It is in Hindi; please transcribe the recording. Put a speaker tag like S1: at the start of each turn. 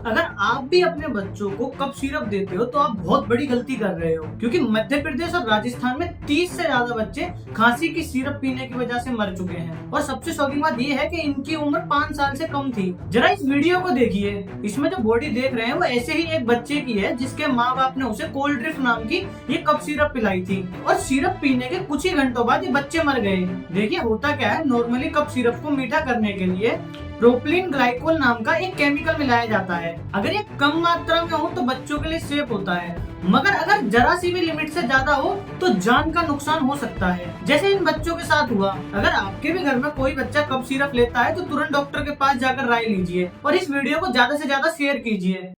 S1: अगर आप भी अपने बच्चों को कफ सिरप देते हो तो आप बहुत बड़ी गलती कर रहे हो, क्योंकि मध्य प्रदेश और राजस्थान में 30 से ज्यादा बच्चे खांसी की सिरप पीने की वजह से मर चुके हैं। और सबसे शॉकिंग बात ये है कि इनकी उम्र 5 साल से कम थी। जरा इस वीडियो को देखिए, इसमें जो बॉडी देख रहे हैं वो ऐसे ही एक बच्चे की है जिसके माँ बाप ने उसे कोल्ड ड्रिफ्ट नाम की ये कफ सिरप पिलाई थी और सिरप पीने के कुछ ही घंटों बाद ये बच्चे मर गए। देखिए होता क्या है, नॉर्मली कफ सिरप को मीठा करने के लिए प्रोपिलीन ग्लाइकोल नाम का एक केमिकल मिलाया जाता है। अगर ये कम मात्रा में हो तो बच्चों के लिए सेफ होता है, मगर अगर जरा सी भी लिमिट से ज्यादा हो तो जान का नुकसान हो सकता है, जैसे इन बच्चों के साथ हुआ। अगर आपके भी घर में कोई बच्चा कफ सिरप लेता है तो तुरंत डॉक्टर के पास जाकर राय लीजिए और इस वीडियो को ज्यादा से ज्यादा शेयर कीजिए।